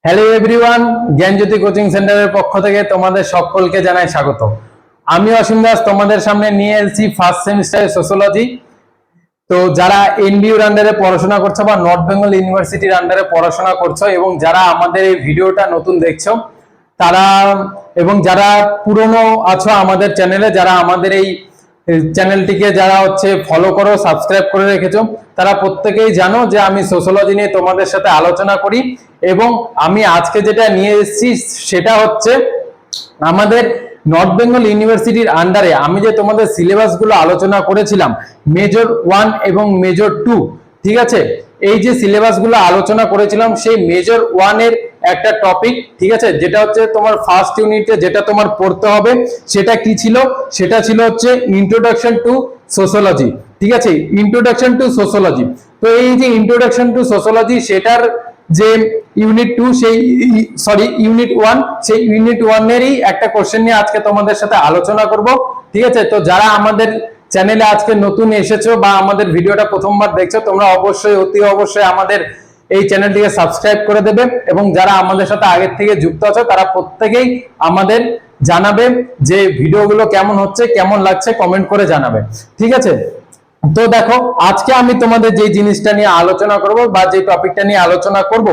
Hello everyone, জ্ঞানজ্যোতি coaching সেন্টারের পক্ষ থেকে তোমাদের সকলকে জানাই স্বাগত। আমি অসীম দাস তোমাদের সামনে নিয়ে এসেছি ফার্স্ট সেমিস্টারের সোশ্যোলজি। তো যারা এনবিইউর আন্ডারে পড়াশোনা করছো বা নর্থ বেঙ্গল ইউনিভার্সিটির আন্ডারে পড়াশোনা করছো এবং যারা আমাদের এই ভিডিওটা নতুন দেখছো তারা এবং যারা পুরনো আছো আমাদের চ্যানেলে, যারা আমাদের এই চ্যানেলটিকে যারা ফলো করো, সাবস্ক্রাইব করে রেখেছো, তারা প্রত্যেকেই জানো যে আমি সোশ্যোলজি নিয়ে তোমাদের সাথে আলোচনা করি। এবং আমি আজকে যেটা নিয়ে এসেছি সেটা হচ্ছে আমাদের নর্থ বেঙ্গল ইউনিভার্সিটির আন্ডারে আমি যে তোমাদের সিলেবাস গুলো আলোচনা করেছিলাম, মেজর 1 এবং মেজর 2, ঠিক আছে, এই যে সিলেবাস গুলো আলোচনা করেছিলাম সেই মেজর 1 এর একটা টপিক, ঠিক আছে, যেটা হচ্ছে তোমার ফার্স্ট ইউনিটে যেটা তোমার পড়তে হবে সেটা কি ছিল, সেটা ছিল ইন্ট্রোডাকশন টু সোশ্যোলজি। ঠিক আছে, ইন্ট্রোডাকশন টু সোশ্যোলজি। তো এই যে ইন্ট্রোডাকশন টু সোশ্যোলজি সেটার যে ইউনিট 2 সেই ইউনিট 1 সেই ইউনিট 1 এরই একটা কোশ্চেন নিয়ে আজকে তোমাদের সাথে আলোচনা করব। ঠিক আছে, তো যারা আমাদের চ্যানেলে আজকে নতুন এসেছো বা আমাদের ভিডিওটা প্রথমবার দেখছো, তোমরা অতি অবশ্যই আমাদের এই চ্যানেলটিকে সাবস্ক্রাইব করে দেবে এবং যারা আমাদের সাথে আগের থেকে যুক্ত আছো তারা প্রত্যেকেই আমাদের জানাবে যে ভিডিওগুলো কেমন হচ্ছে, কেমন লাগছে, কমেন্ট করে জানাবে। ঠিক আছে, তো দেখো আজকে আমি তোমাদের যে জিনিসটা নিয়ে আলোচনা করব বা যে টপিকটা নিয়ে আলোচনা করব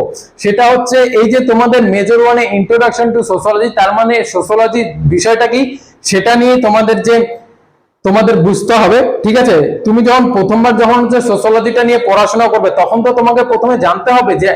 সেটা হচ্ছে এই যে তোমাদের major 1 A introduction to sociology, তার মানে সোশ্যোলজি বিষয়টা কি সেটা নিয়ে তোমাদের বুঝতে হবে। ঠিক আছে, তুমি প্রথমবার যখন সোশ্যোলজিটা নিয়ে পড়াশোনা করবে তখন তো তোমাকে প্রথমে জানতে হবে যে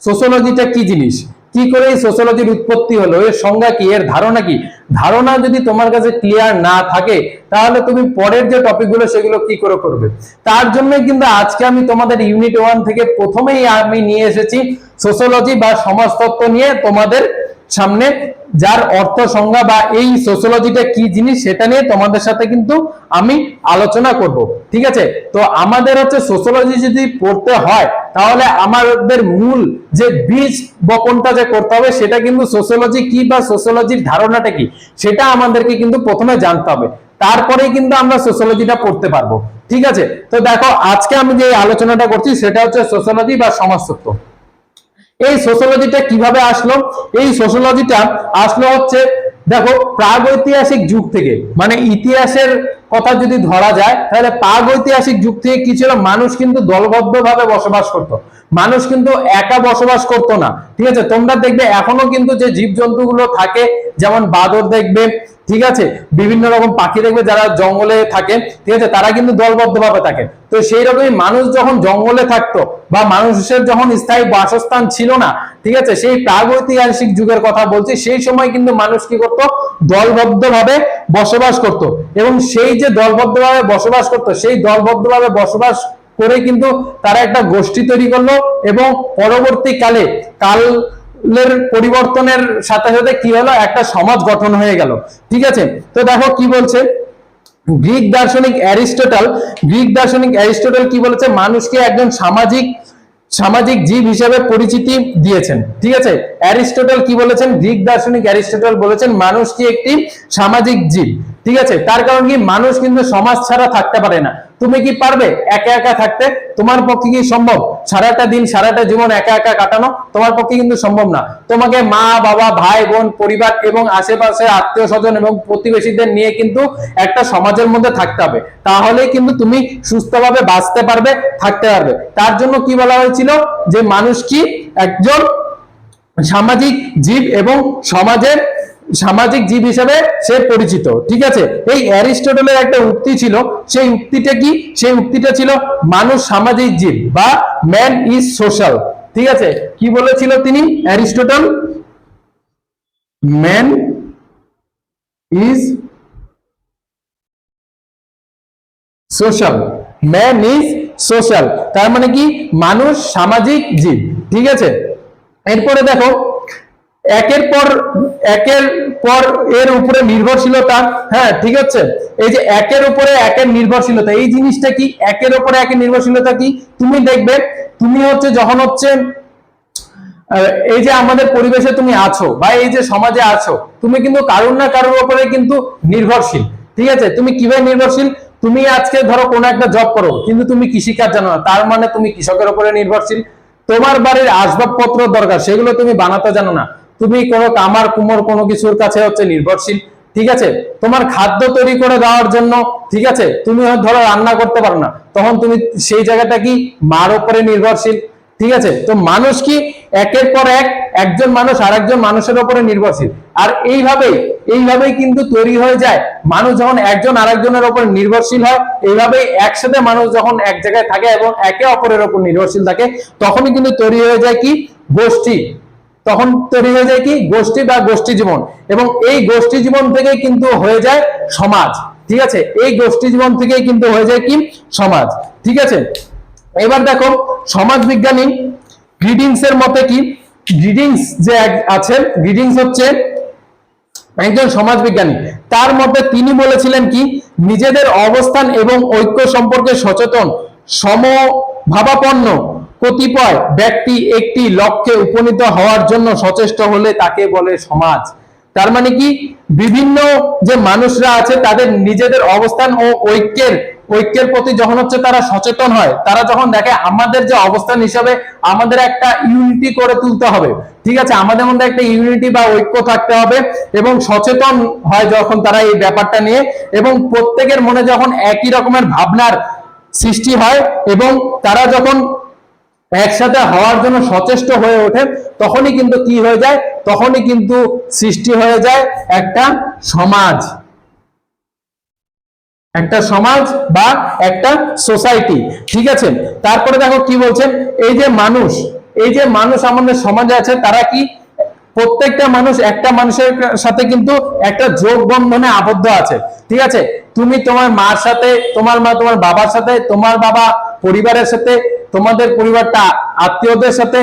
সোশ্যোলজিটা কি জিনিস, কি করে এই সোশ্যোলজির উৎপত্তি হলো, এর সংজ্ঞা কি, এর ধারণা কি। ধারণা যদি তোমার কাছে ক্লিয়ার না থাকে তাহলে তুমি পরের যে টপিকগুলো সেগুলো কি করে করবে। তার জন্যই কিন্তু আজকে আমি তোমাদের ইউনিট 1 থেকে প্রথমেই আমি নিয়ে এসেছি সোশ্যোলজি বা সমাজতত্ত্ব নিয়ে তোমাদের সামনে, যার অর্থ সংজ্ঞা বা এই সোশ্যোলজিটা কি জিনিস সেটা নিয়ে তোমাদের সাথে কিন্তু আমি আলোচনা করব। ঠিক আছে, তো আমাদের সোশ্যোলজি যদি পড়তে হয় তাহলে আমাদের মূল যে বীজ বপনটা যে করতে হবে সেটা কিন্তু সোশ্যোলজি কি বা সোশ্যোলজির ধারণাটা কি সেটা আমাদেরকে কিন্তু প্রথমে জানতে হবে, তারপরেই কিন্তু আমরা সোশ্যোলজিটা পড়তে পারবো। ঠিক আছে, তো দেখো আজকে আমি যে আলোচনাটা করছি সেটা হচ্ছে সোশ্যোলজি বা সমাজতত্ত্ব। এই সোশ্যোলজিটা কিভাবে আসলো? এই সোশ্যোলজিটা আসলো দেখো প্রাগৈতিহাসিক যুগ থেকে, মানে ইতিহাসের কথা যদি ধরা যায় তাহলে প্রাগৈতিহাসিক যুগ থেকে কি ছিল, মানুষ কিন্তু দলবদ্ধভাবে বসবাস করত, মানুষ কিন্তু একা বসবাস করত না। ঠিক আছে, তোমরা দেখবে এখনো কিন্তু যে জীবজন্তুগুলো থাকে, যেমন বাদর দেখবে, ঠিক আছে, বিভিন্ন রকম পাখি দেখবে যারা জঙ্গলে থাকে, ঠিক আছে, তারা কিন্তু দলবদ্ধভাবে থাকে। তো সেই রকমই মানুষ যখন জঙ্গলে থাকতো বা মানুষের যখন স্থায়ী বাসস্থান ছিল না, ঠিক আছে, সেই প্রাগৈতিহাসিক যুগের কথা বলছি, সেই সময় কিন্তু মানুষ কি করত, দলবদ্ধভাবে বসবাস করত। এবং সেই যে দলবদ্ধভাবে বসবাস করত সেই দলবদ্ধভাবে বসবাস করে কিন্তু তারা একটা গোষ্ঠী তৈরি করলো এবং পরবর্তীকালে পরিবর্তনের সাথে সাথে কি হলো, একটা সমাজ গঠন হয়ে গেল। ঠিক আছে, তো দেখো কি বলছে গ্রিক দার্শনিক অ্যারিস্টটল কি বলেছে, মানুষকে একজন সামাজিক জীব হিসেবে পরিচিতি দিয়েছেন। ঠিক আছে, অ্যারিস্টটল কি বলেছেন, গ্রিক দার্শনিক অ্যারিস্টটল বলেছেন মানুষ কি একটি সামাজিক জীব। ঠিক আছে, তার কারণ কি মানুষ কিন্তু সমাজ ছাড়া থাকতে পারে না। তুমি কি পারবে একা একা থাকতে? তোমার পক্ষে কি সম্ভব সারাটা দিন সারাটা জীবন একা একা কাটানো? তোমার পক্ষে কিন্তু সম্ভব না। তোমাকে মা বাবা ভাই বোন পরিবার এবং আশেপাশের আত্মীয় স্বজন এবং প্রতিবেশীদের নিয়ে কিন্তু একটা সমাজের মধ্যে থাকতে হবে, তাহলে কিন্তু তুমি সুস্থভাবে বাঁচতে পারবে, থাকতে পারবে। তার জন্য কি বলা হয়েছিল যে মানুষ কি একজন সামাজিক জীব এবং সামাজিক জীব হিসেবে সে পরিচিত। ঠিক আছে, এই অ্যারিস্টটলের একটা উক্তি ছিল, সেই উক্তিটা কি, সেই উক্তিটা ছিল মানুষ সামাজিক জীব বা ম্যান ইজ সোশ্যাল। ঠিক আছে, কি বলেছিল তিনি Aristotle, man is social, man is social, তার মানে কি মানুষ সামাজিক জীব। ঠিক আছে, এরপরে দেখো একের পর এর উপরে নির্ভরশীলতা। হ্যাঁ, ঠিক আছে, এই যে একের উপরে একের নির্ভরশীলতা, এই জিনিসটা কি, একের উপরে একের নির্ভরশীলতা কি, তুমি দেখবে তুমি যখন এই যে আমাদের পরিবেশে তুমি আছো বা এই যে সমাজে আছো, তুমি কিন্তু কারোর না কারোর উপরে কিন্তু নির্ভরশীল। ঠিক আছে, তুমি কিভাবে নির্ভরশীল, তুমি আজকে ধরো কোনো একটা জব করো কিন্তু তুমি কৃষিকাজ জানো না, তার মানে তুমি কৃষকের উপরে নির্ভরশীল। তোমার বাড়ির আসবাবপত্র দরকার, সেগুলো তুমি বানাতে জানো না, তুমি কোনো কামার কুমোর কোনো কিছুর কাছে হচ্ছে নির্ভরশীল, ঠিক আছে। তোমার খাদ্য তৈরি করে দেওয়ার জন্য, ঠিক আছে, তুমি ধরো রান্না করতে পারো না, তখন তুমি সেই জায়গাটা কি মার উপরে নির্ভরশীল, ঠিক আছে। তো মানুষ কি একের পর এক একজন মানুষ আরেকজন মানুষের উপরে নির্ভরশীল, আর এইভাবেই কিন্তু তৈরি হয়ে যায় মানুষ যখন একজন আরেকজনের উপর নির্ভরশীল হয়, এইভাবেই একসাথে মানুষ যখন এক জায়গায় থাকে এবং একে অপরের উপর নির্ভরশীল থাকে, তখনই কিন্তু তৈরি হয়ে যায় কি গোষ্ঠী, তখন তৈরি হয়ে যায় কি গোষ্ঠী বা গোষ্ঠী জীবন, এবং এই গোষ্ঠী জীবন থেকে কিন্তু হয়ে যায় সমাজ, ঠিক আছে। এই গোষ্ঠী জীবন থেকেই কিন্তু হয়ে যায় কি সমাজ, ঠিক আছে। এবার দেখো সমাজ বিজ্ঞানী গ্রিডিংস এর মতে কি, গ্রিডিংস যে আছে, গ্রিডিংস হচ্ছে একজন সমাজ বিজ্ঞানী, তার মধ্যে তিনি বলেছিলেন কি নিজেদের অবস্থান এবং ঐক্য সম্পর্কে সচেতন সমভাবাপন্ন কতিপয় ব্যক্তি একটি লক্ষ্যে উপনীত হওয়ার জন্য সচেষ্ট হলে তাকে বলে সমাজ। তার মানে কি বিভিন্ন যে মানুষরা আছে তাদের নিজেদের অবস্থান ও ঐক্যের প্রতি যখন হচ্ছে তারা সচেতন হয়, তারা যখন দেখে আমাদের যে অবস্থান হিসাবে আমাদের একটা ইউনিটি করে তুলতে হবে, ঠিক আছে, আমাদের মধ্যে একটা ইউনিটি বা ঐক্য থাকতে হবে, এবং সচেতন হয় যখন তারা এই ব্যাপারটা নিয়ে, এবং প্রত্যেকের মনে যখন একই রকমের ভাবনার সৃষ্টি হয় এবং তারা যখন একসাথে হওয়ার জন্য সচেষ্ট হয়ে ওঠে, তখনই কিন্তু কি হয়ে যায়, তখনই কিন্তু সৃষ্টি হয়ে যায় একটা সমাজ, একটা সমাজ বা একটা সোসাইটি, ঠিক আছে। তারপরে দেখো কি বলছেন, এই যে মানুষ আমাদের সমাজে আছে, তারা কি প্রত্যেকটা মানুষ একটা মানুষের সাথে কিন্তু একটা যোগ বন্ধনে আবদ্ধ আছে, ঠিক আছে। তুমি তোমার মার সাথে, তোমার মা তোমার বাবার সাথে, তোমার বাবা পরিবারের সাথে, তোমাদের পরিবারটা আত্মীয়দের সাথে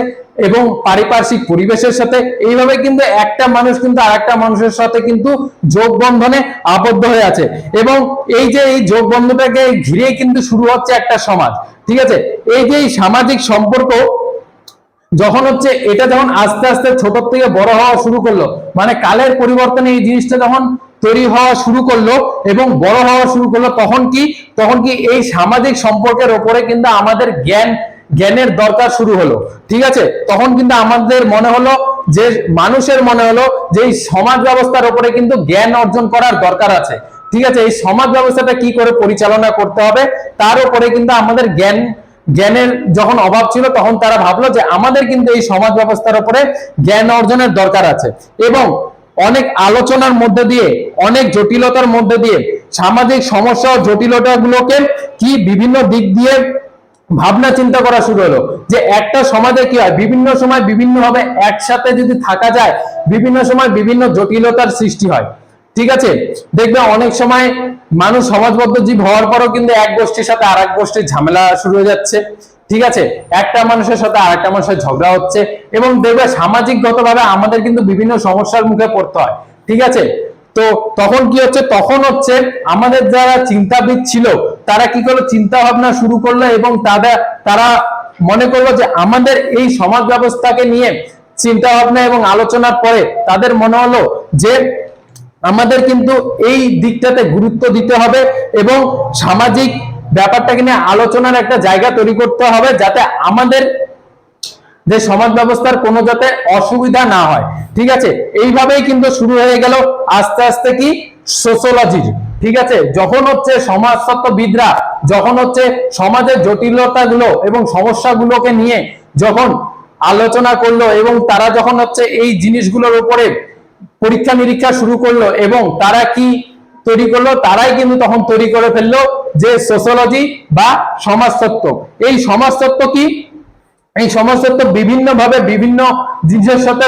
এবং পারিপার্শ্বিক পরিবেশের সাথে, এইভাবে কিন্তু একটা মানুষ কিন্তু আরেকটা মানুষের সাথে কিন্তু যোগ বন্ধনে আবদ্ধ হয়ে আছে, এবং এই যে এই যোগ বন্ধনটাকে ঘিরে কিন্তু শুরু হচ্ছে একটা সমাজ, ঠিক আছে। এই যে এই সামাজিক সম্পর্ক যখন হচ্ছে এটা যখন আস্তে আস্তে ছোট থেকে বড় হওয়া শুরু করলো, মানে কালের পরিবর্তনে এই জিনিসটা যখন তৈরি হওয়া শুরু করলো এবং বড় হওয়া শুরু করলো, তখন কি এই সামাজিক সম্পর্কের উপরে কিন্তু আমাদের জ্ঞানের দরকার শুরু হলো, ঠিক আছে। তখন কিন্তু আমাদের মনে হলো যে মানুষের মনে হলো যে এই সমাজ ব্যবস্থার উপরে কিন্তু জ্ঞান অর্জন করার দরকার আছে, ঠিক আছে। এই সমাজ ব্যবস্থাটা কি করে পরিচালনা করতে হবে তার উপরে কিন্তু আমাদের জ্ঞানের যখন অভাব ছিল, তখন তারা ভাবলো যে আমাদের কিন্তু এই সমাজ ব্যবস্থার উপরে জ্ঞান অর্জনের দরকার আছে, এবং অনেক আলোচনার মধ্যে দিয়ে, অনেক জটিলতার মধ্যে দিয়ে সামাজিক সমস্যা ও জটিলতাগুলোকে কি বিভিন্ন দিক দিয়ে ভাবনা চিন্তা করা শুরু হলো, যে একটা সমাজে কি হয়, বিভিন্ন সময় বিভিন্ন ভাবে একসাথে যদি থাকা যায়, বিভিন্ন সময় বিভিন্ন জটিলতার সৃষ্টি হয়, ঠিক আছে। দেখবে অনেক সময় মানুষ সমাজবদ্ধ জীব হওয়ার পরও কিন্তু এক গোষ্ঠীর সাথে আরেক গোষ্ঠীর ঝামেলা শুরু হয়ে যাচ্ছে, ঠিক আছে, একটা মানুষের সাথে আরেকটা মানুষের ঝগড়া হচ্ছে, এবং দেখবে সামাজিকগতভাবে আমাদের কিন্তু বিভিন্ন সমস্যার মুখে পড়তে হয়, ঠিক আছে। তো তখন কি হচ্ছে, তখন হচ্ছে আমাদের যারা চিন্তাবিদ ছিল তারা কি করলো, চিন্তা ভাবনা শুরু করলো, এবং তারা মনে করলো যে আমাদের এই সমাজ ব্যবস্থাকে নিয়ে চিন্তা ভাবনা এবং আলোচনার পরে তাদের মনে হলো যে আমাদের কিন্তু এই দিকটাতে গুরুত্ব দিতে হবে, এবং সামাজিক ব্যাপারটাকে নিয়ে আলোচনার একটা জায়গা তৈরি করতে হবে, যাতে আমাদের যে সমাজ ব্যবস্থার কোনো যাতে অসুবিধা না হয়, ঠিক আছে। এইভাবেই কিন্তু শুরু হয়ে গেল আস্তে আস্তে কি সোশিওলজি, ঠিক আছে। যখন হচ্ছে সমাজতত্ত্ববিদরা যখন হচ্ছে সমাজের জটিলতাগুলো এবং সমস্যাগুলোকে নিয়ে যখন আলোচনা করলো, এবং তারা যখন হচ্ছে এই জিনিসগুলোর উপরে পরীক্ষা নিরীক্ষা শুরু করলো, এবং তারা কি তৈরি করলো, তারাই কিন্তু তখন তৈরি করে ফেললো যে সোশিওলজি বা সমাজতত্ত্ব। এই সমাজতত্ত্ব কি, এই সমাজতত্ত্ব বিভিন্ন ভাবে বিভিন্ন জিনিসের সাথে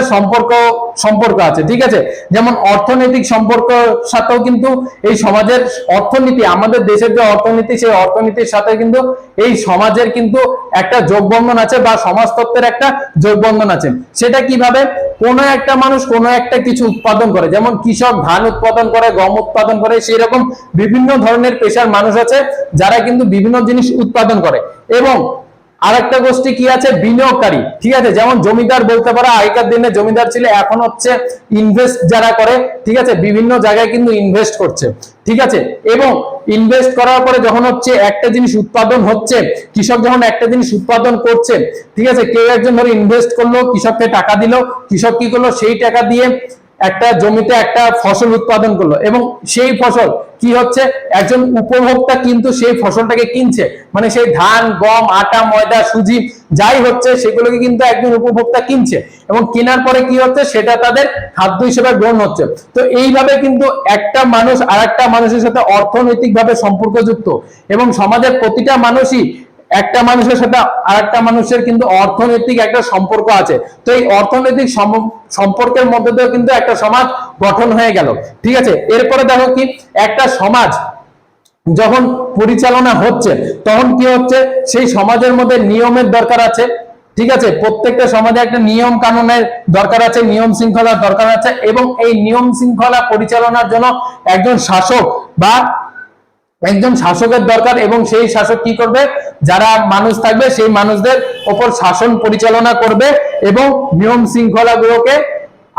সম্পর্ক আছে, ঠিক আছে। যেমন অর্থনৈতিক সম্পর্ক সাথেও কিন্তু এই সমাজের অর্থনীতি, আমাদের দেশের যে অর্থনীতি, সেই অর্থনীতির সাথে কিন্তু এই সমাজের কিন্তু একটা যোগবন্ধন আছে, বা সমাজতত্ত্বের একটা যোগবন্ধন আছে। সেটা কিভাবে, কোনো একটা মানুষ কোনো একটা কিছু উৎপাদন করে, যেমন কৃষক ধান উৎপাদন করে, গম উৎপাদন করে, সেই রকম বিভিন্ন ধরনের পেশার মানুষ আছে যারা কিন্তু বিভিন্ন জিনিস উৎপাদন করে, এবং আর একটা গোষ্ঠী কি আছে, বিনিয়োগকারী। ঠিক আছে, যেমন জমিদার বলতে পারো, আগেকার দিনে জমিদার ছিল, এখন হচ্ছে ইনভেস্ট যারা করে। ঠিক আছে, বিভিন্ন জায়গায় কিন্তু ইনভেস্ট করছে। ঠিক আছে, এবং ইনভেস্ট করার পরে যখন হচ্ছে একটা জিনিস উৎপাদন হচ্ছে, কৃষক যখন একটা জিনিস উৎপাদন করছে, ঠিক আছে, কেউ একজন ধরে ইনভেস্ট করলো, কৃষককে টাকা দিল, কৃষক কি করলো, সেই টাকা দিয়ে একটা জমিতে একটা ফসল উৎপাদন করলো, এবং সেই ফসল কি হচ্ছে, একজন উপভোক্তা কিন্তু সেই ফসলটাকে কিনছে, মানে সেই ধান, গম, আটা, ময়দা, সুজি যাই হচ্ছে সেগুলোকে কিন্তু একজন উপভোক্তা কিনছে, এবং কেনার পরে কি হচ্ছে, সেটা তাদের খাদ্য হিসেবে গ্রহণ হচ্ছে। তো এইভাবে কিন্তু একটা মানুষ আর একটা মানুষের সাথে অর্থনৈতিকভাবে সম্পর্কযুক্ত, এবং সমাজের প্রতিটা মানুষই একটা মানুষের সাথে আরেকটা মানুষের কিন্তু অর্থনৈতিক একটা সম্পর্ক আছে। তো এই অর্থনৈতিক সম্পর্কের মধ্যে দিয়ে কিন্তু একটা সমাজ গঠন হয়ে গেল। ঠিক আছে, এরপরে দেখো কি, একটা সমাজ যখন পরিচালনা হচ্ছে তখন কি হচ্ছে, সেই সমাজের মধ্যে নিয়মের দরকার আছে। ঠিক আছে, প্রত্যেকটা সমাজে একটা নিয়ম কানুনের দরকার আছে, নিয়ম শৃঙ্খলার দরকার আছে, এবং এই নিয়ম শৃঙ্খলা পরিচালনার জন্য একজন শাসক বা একজন শাসকের দরকার, এবং সেই শাসক কি করবে, যারা মানুষ থাকবে সেই মানুষদের উপর শাসন পরিচালনা করবে এবং নিয়ম শৃঙ্খলা গুলোকে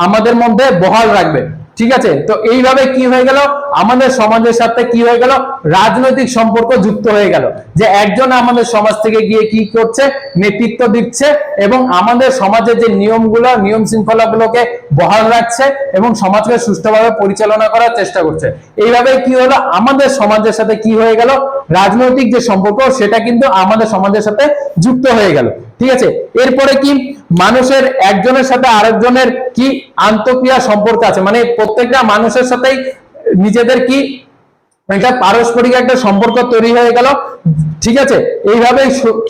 আমাদের মধ্যে বহাল রাখবে। ঠিক আছে, তো এইভাবে কি হয়ে গেল, আমাদের সমাজের সাথে কি হয়ে গেল, রাজনৈতিক সম্পর্ক যুক্ত হয়ে গেল, যে একজন আমাদের সমাজ থেকে গিয়ে কি করছে, নেতৃত্ব দিচ্ছে, এবং আমাদের সমাজের যে নিয়মগুলো, নিয়ম শৃঙ্খলা গুলোকে বহাল রাখছে এবং সমাজকে সুষ্ঠুভাবে পরিচালনা করার চেষ্টা করছে। এইভাবে কি হলো, আমাদের সমাজের সাথে কি হয়ে গেল, রাজনৈতিক যে সম্পর্ক সেটা কিন্তু আমাদের সমাজের সাথে যুক্ত হয়ে গেল। ঠিক আছে, এরপরে কি, মানুষের একজনের সাথে আরেকজনের কি আন্তঃক্রিয়া সম্পর্ক আছে, মানে প্রত্যেকটা মানুষের সাথেই নিজেদের কি একটা পারস্পরিক একটা সম্পর্ক তৈরি হয়ে গেল। ঠিক আছে, এইভাবে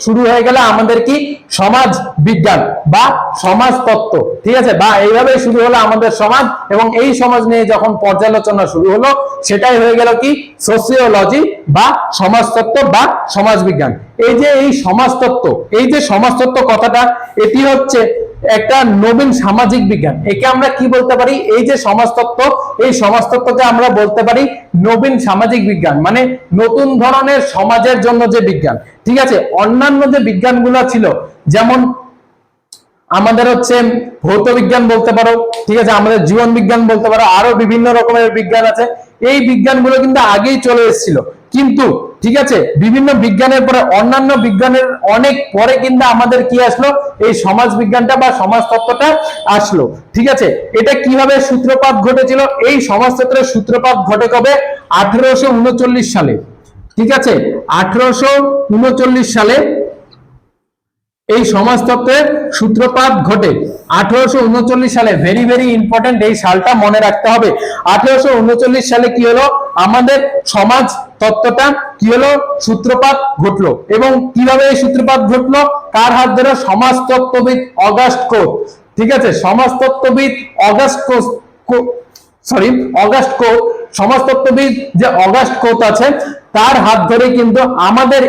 শুরু হয়ে গেল আমাদের কি সমাজ বিজ্ঞান বা সমাজতত্ত্ব। ঠিক আছে, বা এইভাবে শুরু হলো আমাদের সমাজ, এবং এই সমাজ নিয়ে যখন পর্যালোচনা শুরু হলো সেটাই হয়ে গেল কি সোসিওলজি বা সমাজতত্ত্ব বা সমাজবিজ্ঞান। এই যে এই সমাজতত্ত্ব, এই যে সমাজতত্ত্ব কথাটা, এটি হচ্ছে একটা নবীন সামাজিক বিজ্ঞান। একে আমরা কি বলতে পারি, এই যে সমাজতত্ত্ব, এই সমাজতত্ত্বকে আমরা বলতে পারি নবীন সামাজিক বিজ্ঞান, মানে নতুন ধরনের সমাজের জন্য যে বিজ্ঞান। ঠিক আছে, অন্যান্য যে বিজ্ঞানগুলো ছিল, যেমন আমাদের হচ্ছে ভৌত বিজ্ঞান বলতে পারো, ঠিক আছে, আমাদের জীবন বিজ্ঞান বলতে পারো, আরো বিভিন্ন রকমের বিজ্ঞান আছে। এই বিজ্ঞানগুলো কিন্তু আগেই চলে এসেছিল, কিন্তু ঠিক আছে, বিভিন্ন বিজ্ঞানের পরে, অন্যান্য বিজ্ঞানের অনেক পরে কিন্তু আমাদের কি আসলো, এই সমাজ বিজ্ঞানটা বা সমাজতত্ত্বটা আসলো। ঠিক আছে, এটা কিভাবে সূত্রপাত ঘটেছিল, এই সমাজতত্ত্বের সূত্রপাত ঘটে কবে, 1839 সালে। ঠিক আছে, 1839 সালে এই সমাজতত্ত্বের সূত্রপাত ঘটে। 1839 সালে, ভেরি ভেরি ইম্পর্টেন্ট, এই সালটা মনে রাখতে হবে। 1839 সালে কি হলো, আমাদের সমাজ তত্ত্বটা কি হলো, সূত্রপাত ঘটলো। এবং কিভাবে এই সূত্রপাত ঘটলো, কার হাত ধরে, সমাজতত্ত্ববিদ অগাস্ট কোত। ঠিক আছে, সমাজতত্ত্ববিদ অগাস্ট কোত, সমাজতত্ত্ববিদ যে অগাস্ট কোত আছে, তার হাত ধরে কিন্তু আমাদের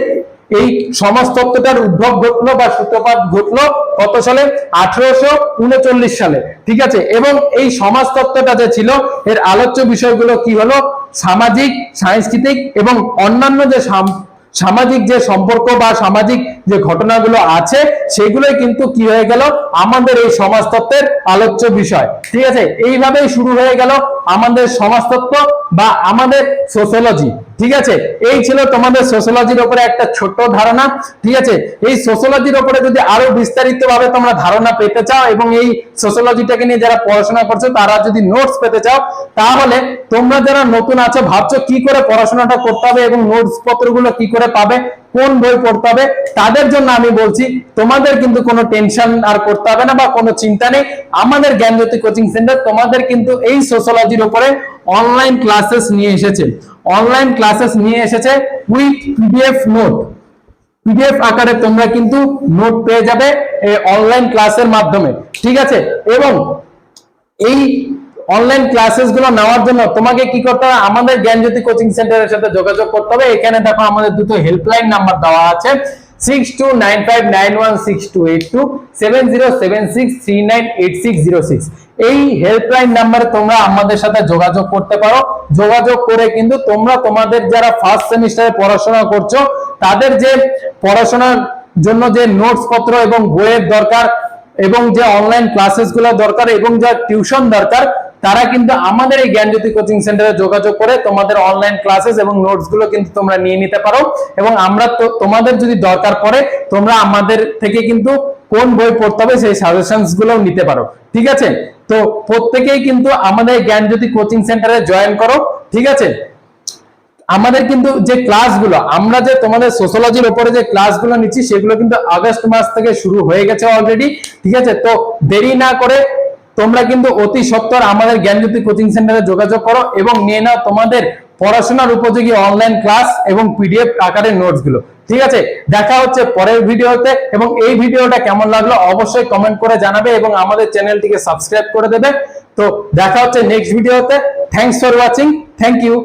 এই সমাজতত্ত্বটার উদ্ভব ঘটলো বা সূত্রপাত ঘটলো কত সালে, 1839 সালে। ঠিক আছে, এবং এই সমাজতত্ত্বটা যে ছিল, এর আলোচ্য বিষয়গুলো কি হলো, সামাজিক, সাংস্কৃতিক এবং অন্যান্য যে সামাজিক যে সম্পর্ক বা সামাজিক যে ঘটনাগুলো আছে, সেগুলোই কিন্তু কি হয়ে গেল, আমাদের এই সমাজতত্ত্বের আলোচ্য বিষয়। ঠিক আছে, এইভাবেই শুরু হয়ে গেল আমাদের সমাজতত্ত্ব বা আমাদের সোসিওলজি। ঠিক আছে, এই ছিল তোমাদের সোসিওলজির উপরে একটা ছোট্ট ধারণা। ঠিক আছে, এই সোসিওলজির উপরে যদি আরো বিস্তারিত ভাবে তোমরা ধারণা পেতে চাও, এবং এই সোসিওলজিটাকে নিয়ে যারা পড়াশোনা করছো তারা যদি নোটস পেতে চাও, তাহলে তোমরা যারা নতুন আছো, ভাবছো কি করে পড়াশোনাটা করতে হবে এবং নোটস পত্রগুলো কি করে পাবে, কোন বই পড়তে হবে, তাদের জন্য আমি বলছি, তোমাদের কিন্তু কোনো টেনশন আর করতে হবে না বা কোনো চিন্তা নেই। আমাদের জ্ঞানজ্যোতি কোচিং সেন্টার তোমাদের কিন্তু এই সোসিওলজির উপরে অনলাইন ক্লাসেস নিয়ে এসেছে, উইথ পিডিএফ নোট। পিডিএফ আকারে তোমরা কিন্তু নোট পেয়ে যাবে এই অনলাইন ক্লাসের মাধ্যমে। ঠিক আছে, এবং এই অনলাইন ক্লাসেস গুলো নেওয়ার জন্য তোমাকে কি করতে হবে, আমাদের জ্ঞানজ্যোতি কোচিং সেন্টারের সাথে যোগাযোগ করতে হবে। এখানে দেখো আমাদের দুটো হেল্পলাইন নাম্বার দেওয়া আছে, 6295916282, 7076398606। এই হেল্পলাইন নাম্বারে তোমরা আমাদের সাথে যোগাযোগ করতে পারো। যোগাযোগ করে কিন্তু তোমরা তোমাদের যারা ফার্স্ট সেমিস্টারে পড়াশোনা করছো, তাদের যে পড়াশোনার জন্য যে নোটস পত্র এবং বইয়ের দরকার এবং যে অনলাইন ক্লাসেস গুলো দরকার এবং যা টিউশন দরকার, তারা কিন্তু আমাদের এই জ্ঞানজ্যোতি কোচিং সেন্টারে যোগাযোগ করে তোমাদের অনলাইন ক্লাসেস এবং নোটস গুলো কিন্তু তোমরা নিয়ে নিতে পারো। এবং আমরা তো তোমাদের যদি দরকার পড়ে তোমরা আমাদের থেকে কিন্তু কোন বই পড়তে হবে সেই সাজেশনস গুলো নিতে পারো। ঠিক আছে, তো প্রত্যেকেই কিন্তু আমাদের জ্ঞানজ্যোতি কোচিং সেন্টারে জয়েন করো। ঠিক আছে, আমাদের কিন্তু যে ক্লাসগুলো আমরা যে তোমাদের সোশ্যোলজির উপরে যে ক্লাসগুলো নিচ্ছি সেগুলো কিন্তু আগস্ট মাস থেকে শুরু হয়ে গেছে অলরেডি। ঠিক আছে, তো দেরি না করে তোমরা কিন্তু অতি সত্বর আমাদের জ্ঞানজ্যোতি কোচিং সেন্টারে যোগাযোগ করো এবং নিয়ে নাও তোমাদের পড়াশোনার উপযোগী অনলাইন ক্লাস এবং পিডিএফ আকারের নোটস গুলো। ঠিক আছে, দেখা হচ্ছে পরের ভিডিওতে, এবং এই ভিডিওটা কেমন লাগলো অবশ্যই কমেন্ট করে জানাবে এবং আমাদের চ্যানেলটিকে সাবস্ক্রাইব করে দেবে। তো দেখা হচ্ছে নেক্সট ভিডিওতে। Thanks for watching, thank you.